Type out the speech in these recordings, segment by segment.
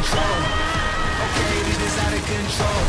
control. Okay, this is out of control.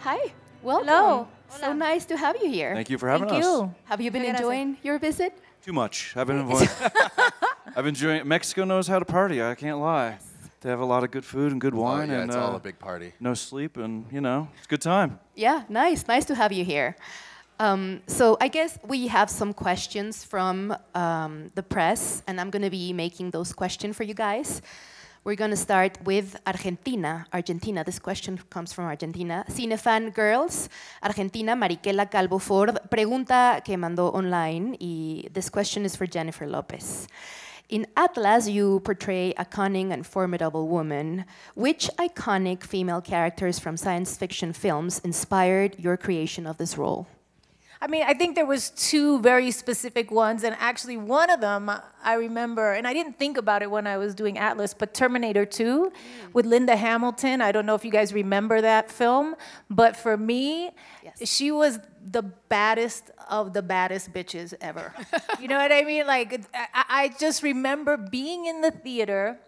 Hi, welcome. Hello. So nice to have you here. Thank you for having Thank us. you. Have you been enjoying your visit? Too much. I've been enjoying. I've enjoying. Mexico knows how to party. I can't lie. Yes. They have a lot of good food and good wine, yeah, and it's all a big party. no sleep, and you know, it's a good time. Yeah, nice. Nice to have you here. So I guess we have some questions from the press, and I'm going to be making those questions for you guys. We're going to start with Argentina. This question comes from Argentina. Cinefan Girls, Argentina, Mariquela Calvo Ford, pregunta que mandó online, y this question is for Jennifer Lopez. In Atlas, you portray a cunning and formidable woman. Which iconic female characters from science fiction films inspired your creation of this role? I mean, I think there was two very specific ones, and actually one of them I remember, and I didn't think about it when I was doing Atlas, but Terminator 2 with Linda Hamilton. I don't know if you guys remember that film, but for me, she was the baddest of the baddest bitches ever. You know what I mean? Like, I just remember being in the theater,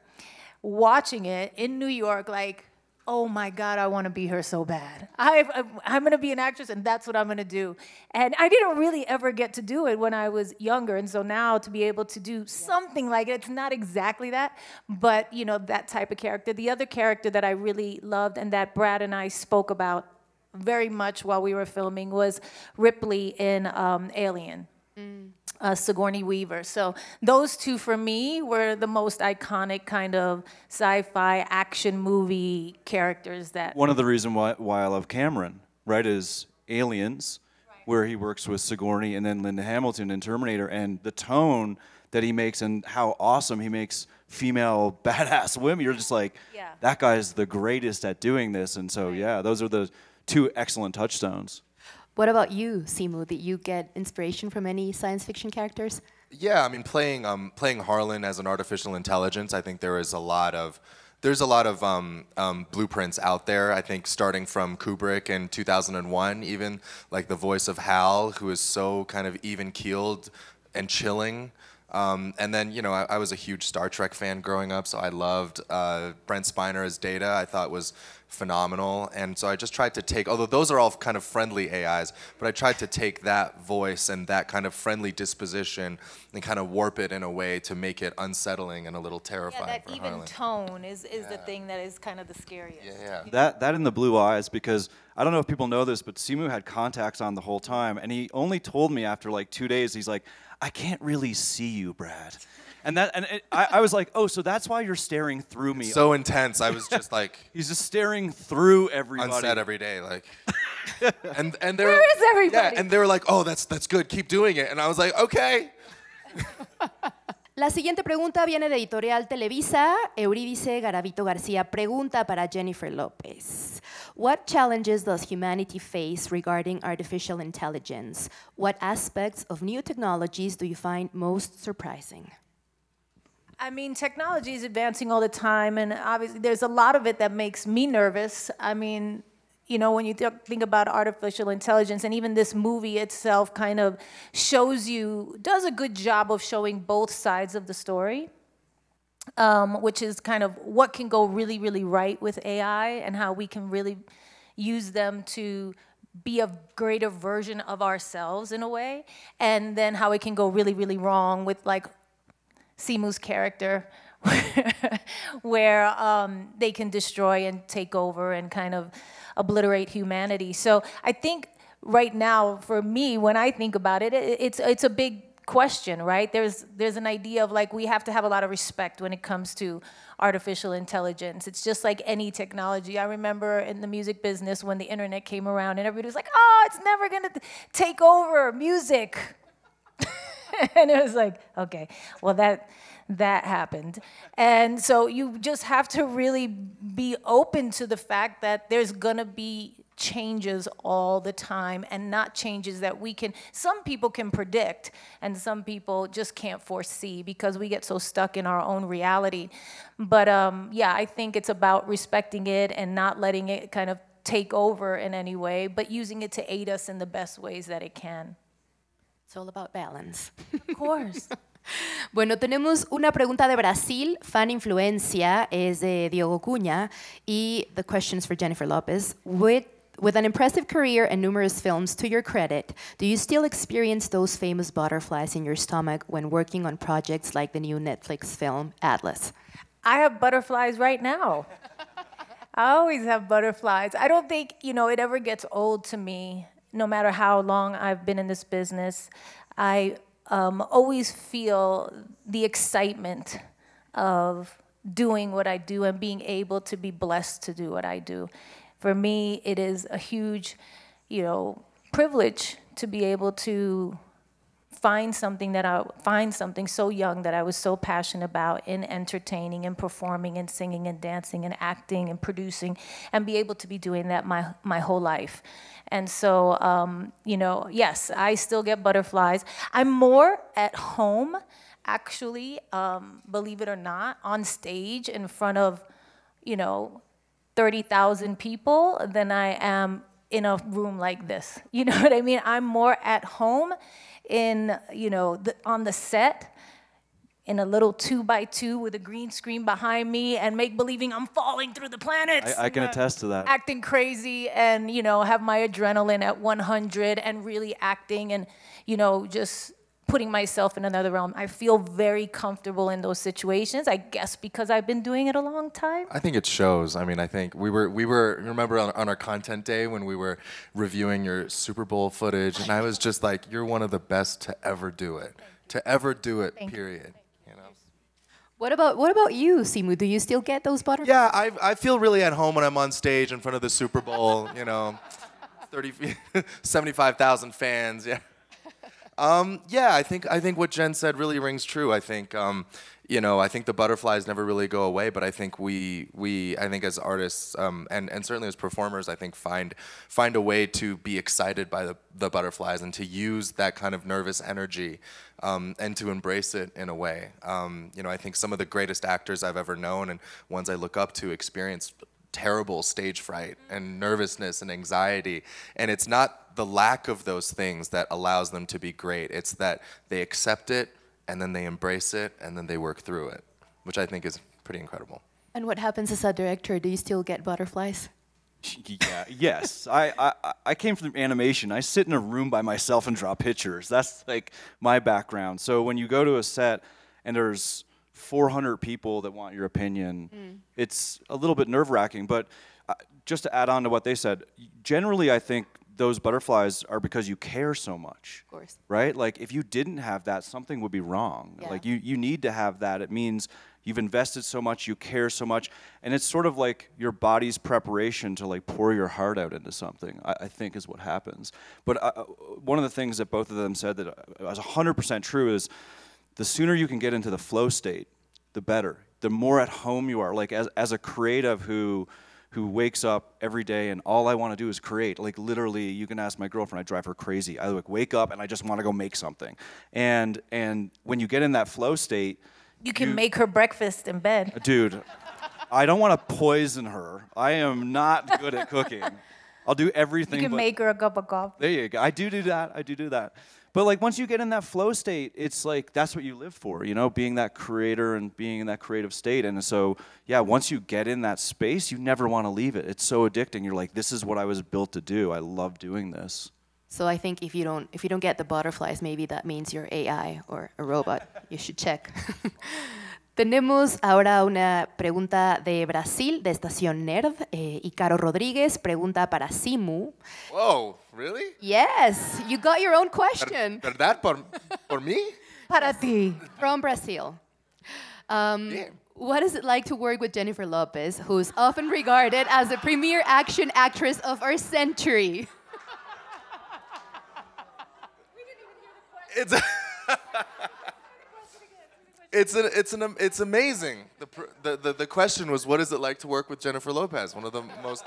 watching it in New York, like, oh my God, I want to be her so bad. I'm going to be an actress, and that's what I'm going to do. And I didn't really ever get to do it when I was younger, and so now to be able to do something like it, it's not exactly that, but you know, that type of character. The other character that I really loved and that Brad and I spoke about very much while we were filming was Ripley in Alien. Sigourney Weaver. So those two for me were the most iconic kind of sci-fi action movie characters that... One of the reasons why I love Cameron, right, is Aliens, where he works with Sigourney, and then Linda Hamilton in Terminator, and the tone that he makes and how awesome he makes female badass women. You're just like, that guy is the greatest at doing this. And so, yeah, those are the two excellent touchstones. What about you, Simu? Did you get inspiration from any science fiction characters? Yeah, I mean, playing Harlan as an artificial intelligence, I think there's a lot of blueprints out there. I think starting from Kubrick in 2001, even like the voice of Hal, who is so kind of even-keeled and chilling. And then, you know, I was a huge Star Trek fan growing up, so I loved Brent Spiner as Data. I thought was phenomenal. And so I just tried to take, although those are all kind of friendly AIs, but I tried to take that voice and that kind of friendly disposition and kind of warp it in a way to make it unsettling and a little terrifying for even Harlan. tone is the thing that is kind of the scariest. That in the blue eyes, because I don't know if people know this, but Simu had contacts on the whole time, and he only told me after like 2 days, he's like, I can't really see you, Brad. I was like, oh, so that's why you're staring through me. So intense. I was just like... He's just staring through everybody. On set every day, like... and they Where is everybody? Yeah, and they were like, oh, that's good, keep doing it. And I was like, okay. La siguiente pregunta viene de Editorial Televisa. Eurídice Garavito García pregunta para Jennifer Lopez. What challenges does humanity face regarding artificial intelligence? What aspects of new technologies do you find most surprising? I mean, technology is advancing all the time, and obviously there's a lot of it that makes me nervous. I mean, you know, when you think about artificial intelligence, and even this movie itself kind of does a good job of showing both sides of the story, which is kind of what can go really, really right with AI and how we can really use them to be a greater version of ourselves in a way, and then how it can go really, really wrong with like Simu's character, where they can destroy and take over and kind of obliterate humanity. So I think right now, for me, when I think about it, it's a big question, right? There's an idea of like we have to have a lot of respect when it comes to artificial intelligence. It's just like any technology. I remember in the music business when the internet came around and everybody was like, oh, it's never gonna take over music. And it was like, okay, well that happened. And so you just have to really be open to the fact that there's gonna be changes all the time, and not changes that some people can predict and some people just can't foresee because we get so stuck in our own reality. But yeah, I think it's about respecting it and not letting it kind of take over in any way, but using it to aid us in the best ways that it can. It's all about balance. Of course. Bueno, tenemos una pregunta de Brasil, fan influencia, es de Diogo Cunha, y the question's for Jennifer Lopez. With an impressive career and numerous films to your credit, do you still experience those famous butterflies in your stomach when working on projects like the new Netflix film, Atlas? I have butterflies right now. I always have butterflies. I don't think, you know, it ever gets old to me, no matter how long I've been in this business. I always feel the excitement of doing what I do and being able to be blessed to do what I do. For me, it is a huge, you know, privilege to be able to find something so young that I was so passionate about in entertaining and performing and singing and dancing and acting and producing, and be able to be doing that my whole life. And so, you know, yes, I still get butterflies. I'm more at home, actually, believe it or not, on stage in front of, you know, 30,000 people than I am in a room like this. You know what I mean? I'm more at home in, you know, on the set, in a little 2x2 with a green screen behind me and make-believing I'm falling through the planets. I can attest to that. Acting crazy and, you know, have my adrenaline at 100 and really acting and, you know, just putting myself in another realm. I feel very comfortable in those situations, I guess because I've been doing it a long time. I think it shows. I mean, I think we were remember on our content day when we were reviewing your Super Bowl footage, and I was just like, you're one of the best to ever do it. Period. You know. What about you, Simu? Do you still get those butterflies? Yeah, I feel really at home when I'm on stage in front of the Super Bowl, 75,000 fans, yeah. Yeah, I think what Jen said really rings true. I think, I think the butterflies never really go away, but I think I think as artists, and certainly as performers, I think find a way to be excited by the butterflies and to use that kind of nervous energy, and to embrace it in a way. I think some of the greatest actors I've ever known and ones I look up to experience terrible stage fright and nervousness and anxiety, and it's not the lack of those things that allows them to be great. It's that they accept it and then they embrace it and then they work through it, which I think is pretty incredible. And what happens as a director? Do you still get butterflies? Yeah, yes. I came from animation. I sit in a room by myself and draw pictures. That's like my background. So when you go to a set and there's 400 people that want your opinion, it's a little bit nerve-wracking. But just to add on to what they said, generally I think those butterflies are because you care so much. Of course. Right? Like if you didn't have that, something would be wrong. Yeah. Like you need to have that. It means you've invested so much, you care so much, and it's sort of like your body's preparation to like pour your heart out into something, I think is what happens. But one of the things that both of them said that was 100% true is the sooner you can get into the flow state, the better. The more at home you are. Like as a creative who wakes up every day and all I want to do is create. Like literally, you can ask my girlfriend, I drive her crazy. I like wake up and I just want to go make something. And when you get in that flow state, You can make her breakfast in bed. dude, I don't want to poison her. I am not good at cooking. I'll do everything. You can make her a cup of coffee. There you go. I do that. I do that. But like once you get in that flow state, it's like that's what you live for, being that creator and being in that creative state. And so, yeah, once you get in that space, you never want to leave it. It's so addicting. You're like, this is what I was built to do. I love doing this. So I think if you don't get the butterflies, maybe that means you're AI or a robot. You should check. Tenemos ahora una pregunta de Brasil, de Estación Nerd. Y Caro Rodríguez pregunta para Simu. Whoa, really? Yes, you got your own question. ¿Verdad? ¿Por mí? Para ti. From Brazil. What is it like to work with Jennifer Lopez, who's often regarded as the premier action actress of our century? It's amazing. The question was, what is it like to work with Jennifer Lopez, one of the most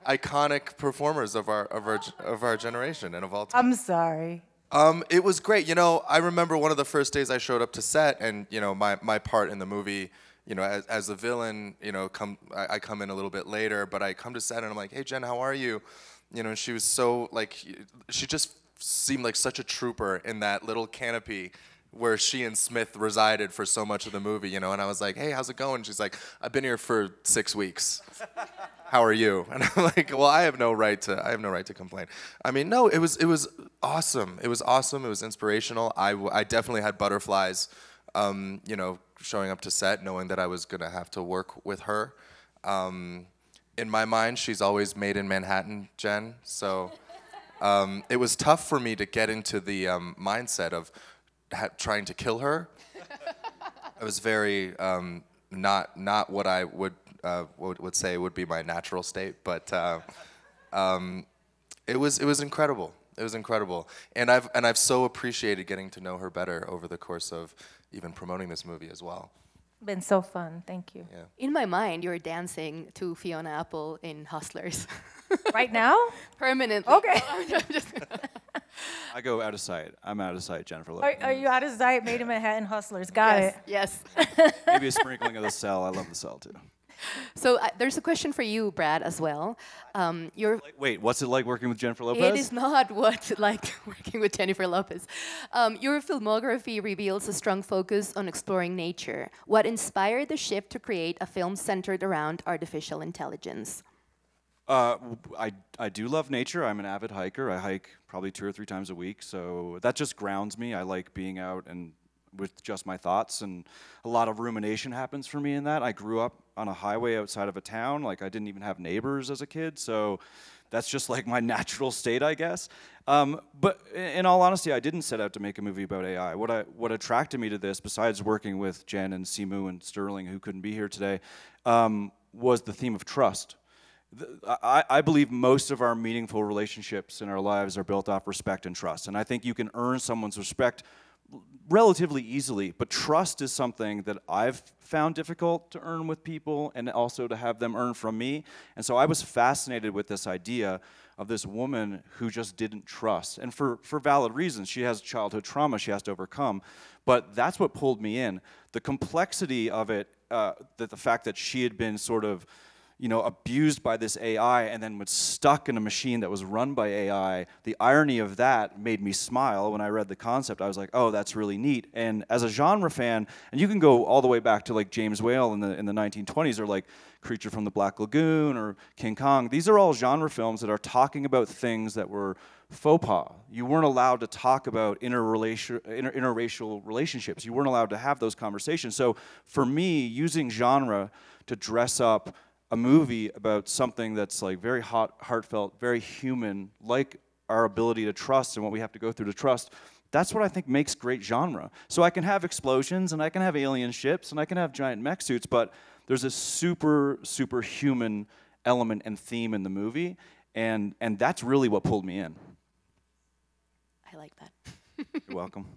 iconic performers of our generation and of all time? I'm sorry. It was great. I remember one of the first days I showed up to set, and my part in the movie, as a villain, I come in a little bit later, but I come to set and I'm like, hey Jen, how are you? She was so she just seemed like such a trooper in that little canopy where she and Smith resided for so much of the movie, and I was like, hey, how's it going? She's like, I've been here for 6 weeks. How are you? And I'm like, well, I have no right to complain. I mean, no, it was awesome. It was awesome. It was inspirational. I definitely had butterflies, showing up to set, knowing that I was gonna have to work with her. In my mind, she's always made in Manhattan, Jen. So it was tough for me to get into the mindset of trying to kill her. It was very not what I would say would be my natural state, but it was incredible. It was incredible, and I've so appreciated getting to know her better over the course of even promoting this movie as well. Been so fun. Thank you. Yeah. In my mind, you're dancing to Fiona Apple in Hustlers. Right now? Permanently. Okay. I go out of sight. I'm out of sight, Jennifer Lopez. Are you out of sight? Made in Manhattan Hustlers. Got it. Yes. Maybe a sprinkling of the cell. I love the cell too. So there's a question for you, Brad, as well. Wait, what's it like working with Jennifer Lopez? It is not what's it like working with Jennifer Lopez. Your filmography reveals a strong focus on exploring nature. What inspired the shift to create a film centered around artificial intelligence? I do love nature. I'm an avid hiker. I hike probably 2 or 3 times a week, so that just grounds me. I like being out and with just my thoughts, and a lot of rumination happens for me in that. I grew up on a highway outside of a town. Like, I didn't even have neighbors as a kid, so that's just like my natural state, I guess. But in all honesty, I didn't set out to make a movie about AI. What attracted me to this, besides working with Jen and Simu and Sterling, who couldn't be here today, was the theme of trust. I believe most of our meaningful relationships in our lives are built off respect and trust. And I think you can earn someone's respect relatively easily, but trust is something that I've found difficult to earn with people and also to have them earn from me. And so I was fascinated with this idea of this woman who just didn't trust. And for valid reasons. She has childhood trauma she has to overcome. But that's what pulled me in. The complexity of it, the fact that she had been sort of, you know, abused by this AI and then was stuck in a machine that was run by AI, the irony of that made me smile when I read the concept. I was like, oh, that's really neat. And as a genre fan, and you can go all the way back to like James Whale in the 1920s, or like Creature from the Black Lagoon or King Kong. These are all genre films that are talking about things that were faux pas. You weren't allowed to talk about interracial relationships. You weren't allowed to have those conversations. So for me, using genre to dress up a movie about something that's like very heartfelt, very human, like our ability to trust and what we have to go through to trust, that's what I think makes great genre. So I can have explosions, and I can have alien ships, and I can have giant mech suits, but there's a super, super human element and theme in the movie, and that's really what pulled me in. I like that. You're welcome.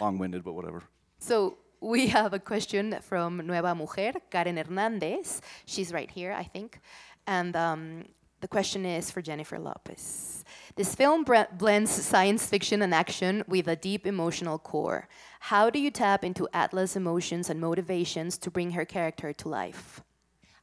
Long-winded, but whatever. So we have a question from Nueva Mujer, Karen Hernandez. She's right here, I think. And the question is for Jennifer Lopez. This film blends science fiction and action with a deep emotional core. How do you tap into Atlas' emotions and motivations to bring her character to life?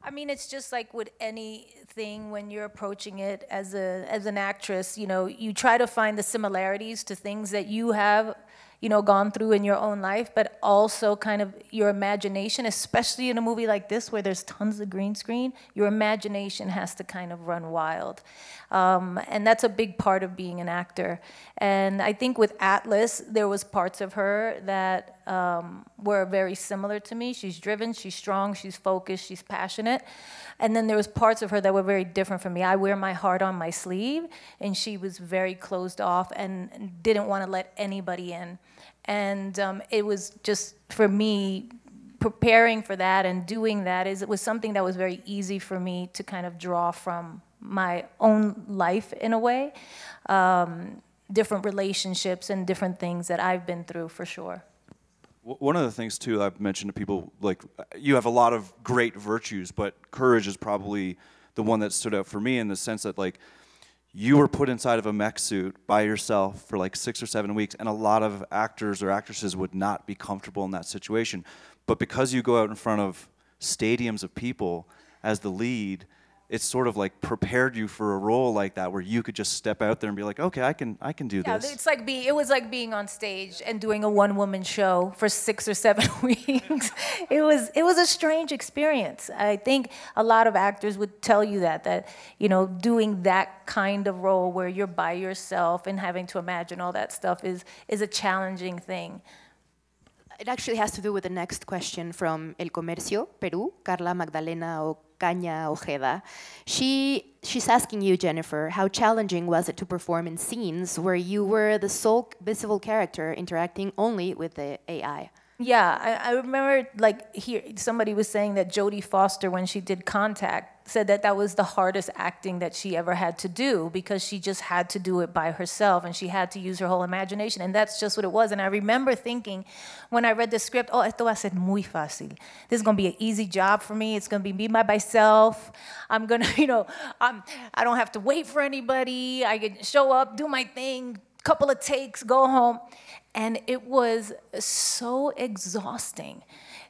I mean, it's just like with anything when you're approaching it as an actress, you know, you try to find the similarities to things that you have, you know, gone through in your own life, but also kind of your imagination, especially in a movie like this where there's tons of green screen, your imagination has to kind of run wild. And that's a big part of being an actor. And I think with Atlas, there was parts of her that were very similar to me. She's driven, she's strong, she's focused, she's passionate. And then there was parts of her that were very different from me. I wear my heart on my sleeve, and she was very closed off and didn't want to let anybody in. And it was just, for me, preparing for that and doing that, it was something that was very easy for me to kind of draw from my own life in a way. Different relationships and different things that I've been through, for sure. One of the things, too, I've mentioned to people, like, you have a lot of great virtues, but courage is probably the one that stood out for me in the sense that, like, you were put inside of a mech suit by yourself for like 6 or 7 weeks, and a lot of actors or actresses would not be comfortable in that situation. But because you go out in front of stadiums of people as the lead, it's sort of like prepared you for a role like that where you could just step out there and be like, okay, I can do this. It's like it was like being on stage and doing a one-woman show for 6 or 7 weeks. It was a strange experience. I think a lot of actors would tell you that you know, doing that kind of role where you're by yourself and having to imagine all that stuff is a challenging thing. It actually has to do with the next question from El Comercio, Peru, Carla Magdalena Ocaña Ojeda. She's asking you, Jennifer, how challenging was it to perform in scenes where you were the sole visible character interacting only with the AI? Yeah, I remember, like, somebody was saying that Jodie Foster, when she did Contact, said that was the hardest acting that she ever had to do because she just had to do it by herself and she had to use her whole imagination, and that's just what it was. And I remember thinking when I read the script, oh, esto va a ser muy fácil. This is going to be an easy job for me. It's going to be me by myself. I'm going to, you know, I don't have to wait for anybody. I can show up, do my thing, couple of takes, go home. And it was so exhausting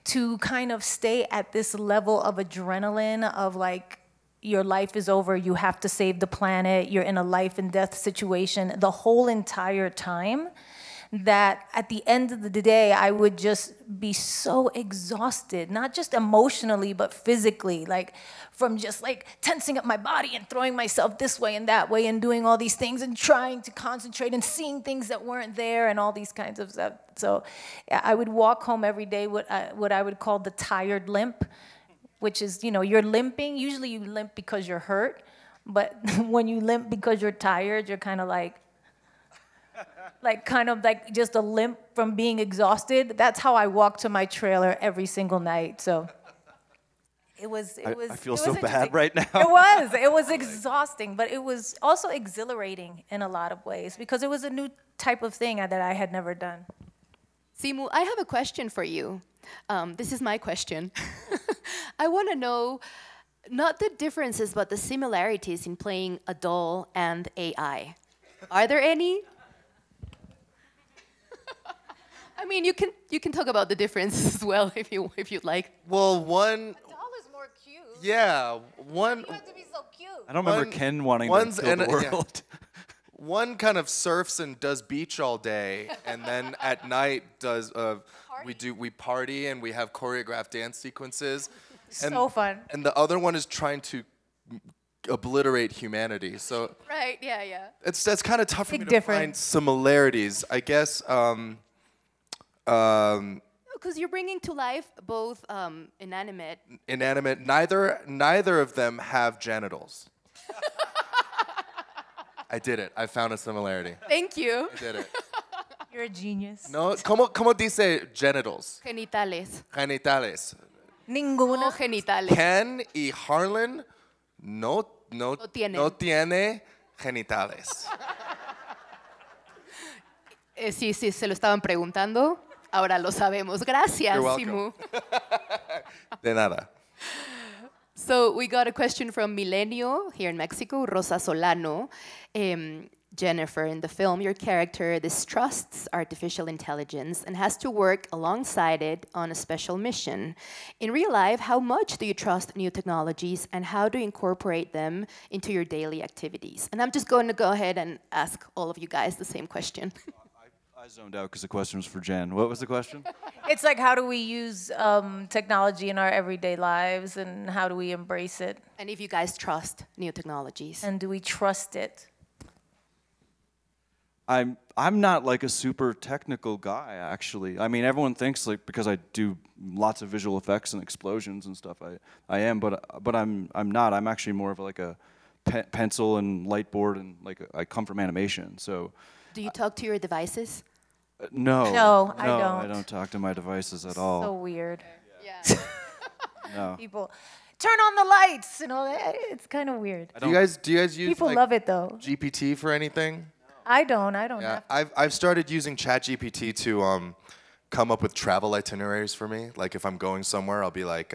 to kind of stay at this level of adrenaline of like, your life is over, you have to save the planet, you're in a life and death situation the whole entire time. that at the end of the day, I would just be so exhausted, not just emotionally, but physically, like from just like tensing up my body and throwing myself this way and that way and doing all these things and trying to concentrate and seeing things that weren't there and all these kinds of stuff. So I would walk home every day what I would call the tired limp, which is, you know, you're limping. Usually you limp because you're hurt, but when you limp because you're tired, you're kind of like just a limp from being exhausted. That's how I walk to my trailer every single night. So it was. I feel so bad right now. It was exhausting, but it was also exhilarating in a lot of ways because it was a new type of thing that I had never done. Simu, I have a question for you. This is my question. I want to know not the differences, but the similarities in playing a doll and AI. Are there any? I mean, you can talk about the differences as well if you'd like. Well, one. A doll is more cute. Yeah, one. You have to be so cute. I don't remember Ken wanting to kill the world. Yeah. One kind of surfs and does beach all day, and then at night does we party and we have choreographed dance sequences. So fun. And the other one is trying to obliterate humanity. So Right. Yeah. that's kind of tough for Big me to difference. find similarities. I guess. Because you're bringing to life both inanimate. Inanimate. Neither of them have genitals. I did it. I found a similarity. Thank you. I did it. You're a genius. No, ¿cómo dice genitals? Genitales. Genitales. Ninguna. No genitales. Ken y Harlan no tiene genitales. Sí, se lo estaban preguntando. Ahora lo sabemos. Gracias, You're welcome. Simu. De nada. So we got a question from Milenio here in Mexico, Rosa Solano. Jennifer, in the film, your character distrusts artificial intelligence and has to work alongside it on a special mission. In real life, how much do you trust new technologies and how do you incorporate them into your daily activities? And I'm just going to go ahead and ask all of you guys the same question. I zoned out because the question was for Jen. What was the question? It's like, how do we use technology in our everyday lives and how do we embrace it? And if you guys trust new technologies. And do we trust it? I'm not like a super technical guy, actually. I mean, everyone thinks like because I do lots of visual effects and explosions and stuff, I am, but I'm not. I'm actually more of like a pencil and light board and like I come from animation, so. Do you talk to your devices? No, I don't. I don't talk to my devices at all. So weird. Yeah. No. People turn on the lights and all that. It's kind of weird. Do you guys use People like, love it though. GPT for anything? I don't Yeah, have I've started using ChatGPT to come up with travel itineraries for me. Like if I'm going somewhere, I'll be like,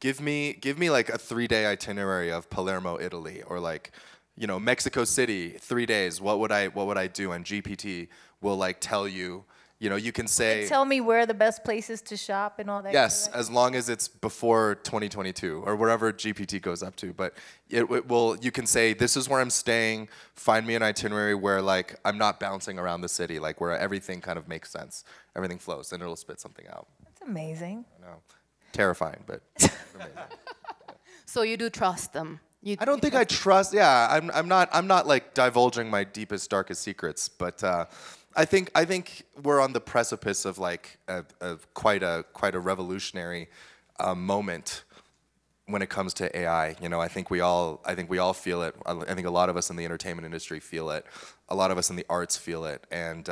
give me like a 3-day itinerary of Palermo, Italy, or like, you know, Mexico City, 3 days. What would I do? And GPT will like tell you. You know, you can say. Tell me where the best places to shop and all that. Yes, kind of as long as it's before 2022 or wherever GPT goes up to. But it will. You can say, this is where I'm staying. Find me an itinerary where like I'm not bouncing around the city, like where everything kind of makes sense, everything flows, and it'll spit something out. That's amazing. I know, terrifying, but amazing. So you do trust them? I don't think I trust. Yeah, I'm not like divulging my deepest, darkest secrets, but. I think we're on the precipice of like quite a revolutionary moment when it comes to AI. You know, I think we all feel it. I think a lot of us in the entertainment industry feel it. A lot of us in the arts feel it. And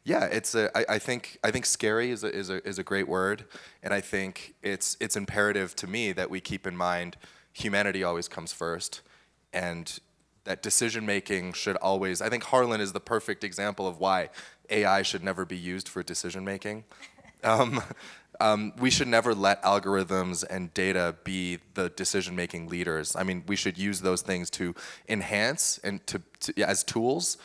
yeah, I think scary is a great word, and I think it's imperative to me that we keep in mind humanity always comes first, and that decision-making should always, I think Harlan is the perfect example of why AI should never be used for decision-making. We should never let algorithms and data be the decision-making leaders. I mean, we should use those things to enhance and as tools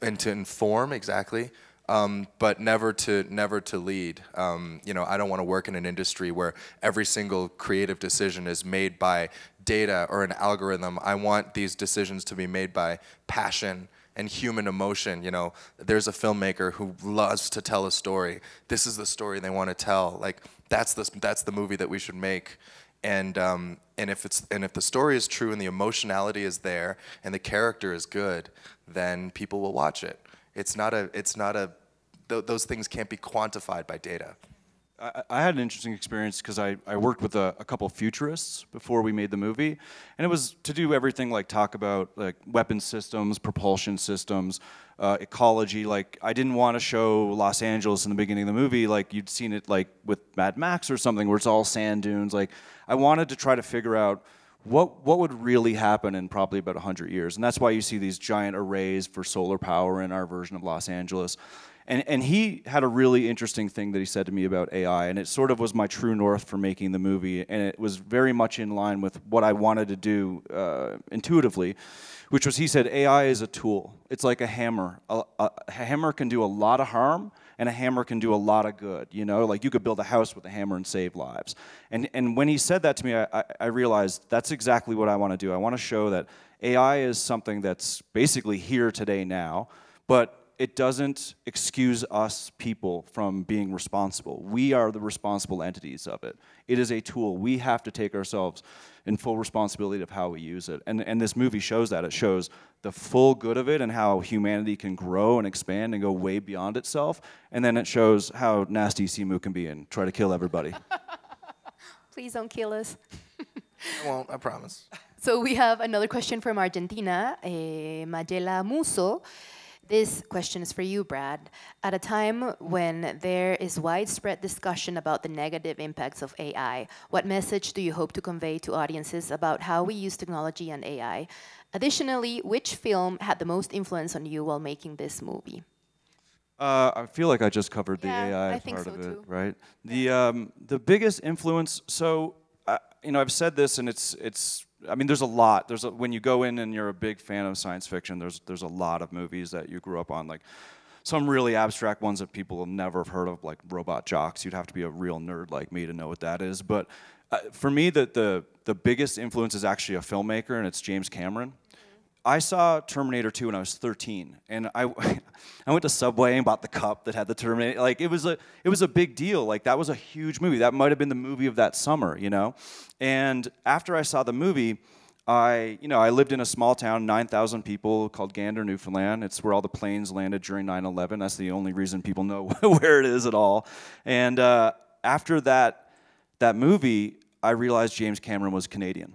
and to inform, exactly, but never to lead. You know, I don't want to work in an industry where every single creative decision is made by data or an algorithm. I want these decisions to be made by passion and human emotion. You know, there's a filmmaker who loves to tell a story. This is the story they want to tell. Like that's the movie that we should make. And if the story is true and the emotionality is there and the character is good, then people will watch it. Those things can't be quantified by data. I had an interesting experience because I worked with a couple of futurists before we made the movie, and it was to do everything like talk about like weapon systems, propulsion systems, ecology. Like I didn't want to show Los Angeles in the beginning of the movie like you'd seen it like with Mad Max or something where it's all sand dunes. Like I wanted to try to figure out what would really happen in probably about 100 years, and that's why you see these giant arrays for solar power in our version of Los Angeles. And he had a really interesting thing that he said to me about AI, and it sort of was my true north for making the movie, and it was very much in line with what I wanted to do intuitively, which was he said AI is a tool. It's like a hammer. A hammer can do a lot of harm, and a hammer can do a lot of good. You know, like you could build a house with a hammer and save lives. And when he said that to me, I realized that's exactly what I want to do. I want to show that AI is something that's basically here today now, but it doesn't excuse us people from being responsible. We are the responsible entities of it. It is a tool. We have to take ourselves in full responsibility of how we use it. And this movie shows that. It shows the full good of it and how humanity can grow and expand and go way beyond itself. And then it shows how nasty Simu can be and try to kill everybody. Please don't kill us. I won't, I promise. So we have another question from Argentina, Magela Muso. This question is for you, Brad. At a time when there is widespread discussion about the negative impacts of AI, what message do you hope to convey to audiences about how we use technology and AI? Additionally, which film had the most influence on you while making this movie? I feel like I just covered the AI part of it, right? The biggest influence. So, you know, I've said this, and it's. I mean, there's a lot. When you go in and you're a big fan of science fiction, there's a lot of movies that you grew up on, like some really abstract ones that people will never have heard of, like Robot Jocks. You'd have to be a real nerd like me to know what that is. But for me, the biggest influence is actually a filmmaker, and it's James Cameron. I saw Terminator 2 when I was 13, and I went to Subway and bought the cup that had the Terminator. Like it was a big deal. Like that was a huge movie. That might have been the movie of that summer, you know. And after I saw the movie, I lived in a small town, 9,000 people, called Gander, Newfoundland. It's where all the planes landed during 9/11. That's the only reason people know where it is at all. And after that movie, I realized James Cameron was Canadian.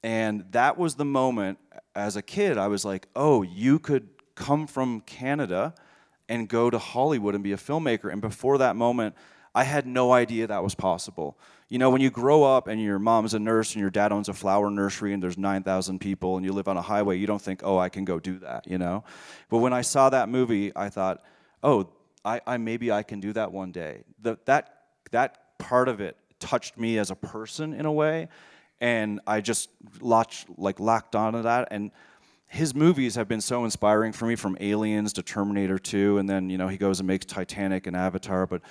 And that was the moment, as a kid, I was like, oh, you could come from Canada and go to Hollywood and be a filmmaker. And before that moment, I had no idea that was possible. You know, when you grow up and your mom's a nurse and your dad owns a flower nursery and there's 9,000 people and you live on a highway, you don't think, oh, I can go do that, you know? But when I saw that movie, I thought, oh, maybe I can do that one day. That part of it touched me as a person in a way. And I just locked onto that. And his movies have been so inspiring for me, from Aliens to Terminator 2, and then, you know, he goes and makes Titanic and Avatar. But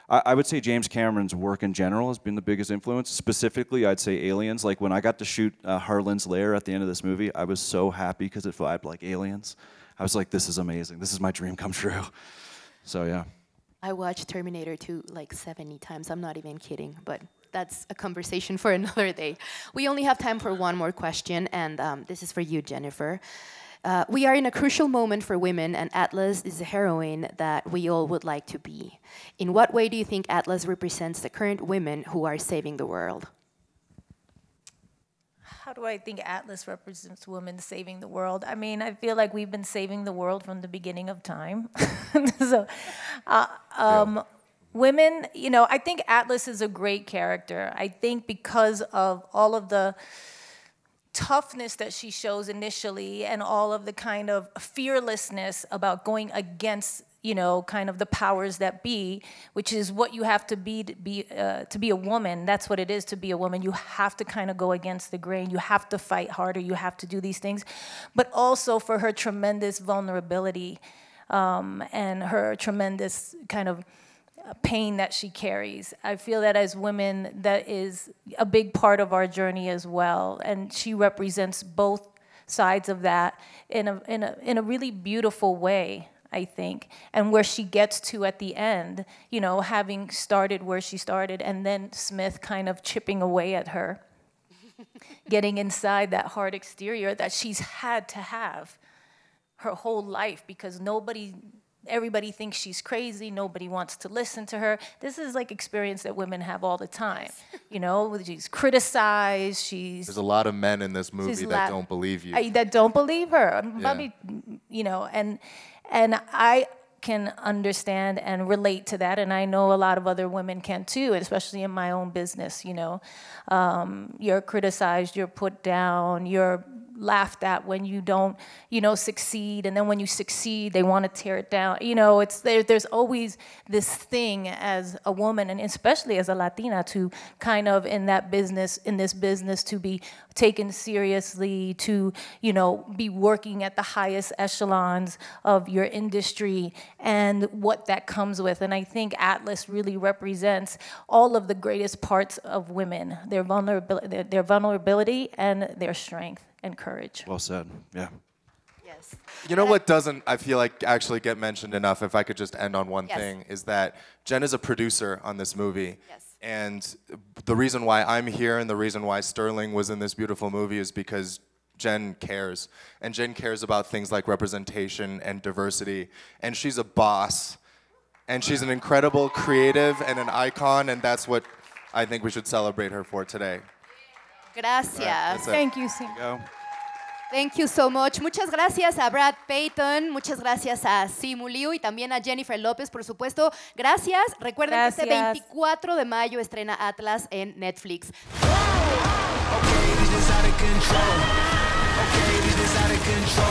I would say James Cameron's work in general has been the biggest influence. Specifically, I'd say Aliens. Like when I got to shoot Harlan's lair at the end of this movie, I was so happy because it vibed like Aliens. I was like, this is amazing. This is my dream come true. So yeah. I watched Terminator 2 like 70 times. I'm not even kidding, but that's a conversation for another day. We only have time for one more question, and this is for you, Jennifer. We are in a crucial moment for women, and Atlas is a heroine that we all would like to be. In what way do you think Atlas represents the current women who are saving the world? How do I think Atlas represents women saving the world? I mean, I feel like we've been saving the world from the beginning of time. So, women, you know, I think Atlas is a great character. I think because of all of the toughness that she shows initially and all of the kind of fearlessness about going against, you know, kind of the powers that be, which is what you have to be a woman. That's what it is to be a woman. You have to kind of go against the grain. You have to fight harder. You have to do these things. But also for her tremendous vulnerability and her tremendous kind of pain that she carries. I feel that as women, that is a big part of our journey as well. And she represents both sides of that in a really beautiful way, I think. And where she gets to at the end, you know, having started where she started, and then Smith kind of chipping away at her, getting inside that hard exterior that she's had to have her whole life, because everybody thinks she's crazy, nobody wants to listen to her. This is like experience that women have all the time. You know, she's criticized, There's a lot of men in this movie that don't believe you. That don't believe her. Yeah. Probably, you know, and I can understand and relate to that, and I know a lot of other women can too, especially in my own business, you know. You're criticized, you're put down, you're laughed at when you don't, you know, succeed, and then when you succeed, they want to tear it down. You know, there's always this thing as a woman, and especially as a Latina, to kind of in this business, to be taken seriously, to, you know, be working at the highest echelons of your industry and what that comes with. And I think Atlas really represents all of the greatest parts of women, their vulnerability and their strength and courage. Well said. Yeah. Yes. You know what doesn't, I feel like, actually get mentioned enough, if I could just end on one thing, is that Jen is a producer on this movie. Yes. And the reason why I'm here and the reason why Sterling was in this beautiful movie is because Jen cares. And Jen cares about things like representation and diversity. And she's a boss. And she's an incredible creative and an icon, and that's what I think we should celebrate her for today. Gracias. Right, Thank you, Sim. Thank you so much. Muchas gracias a Brad Peyton, muchas gracias a Simu Liu y también a Jennifer López, por supuesto. Gracias. Recuerden que este 24 de mayo estrena Atlas en Netflix. Okay, this is out of control. Okay, this is out of control.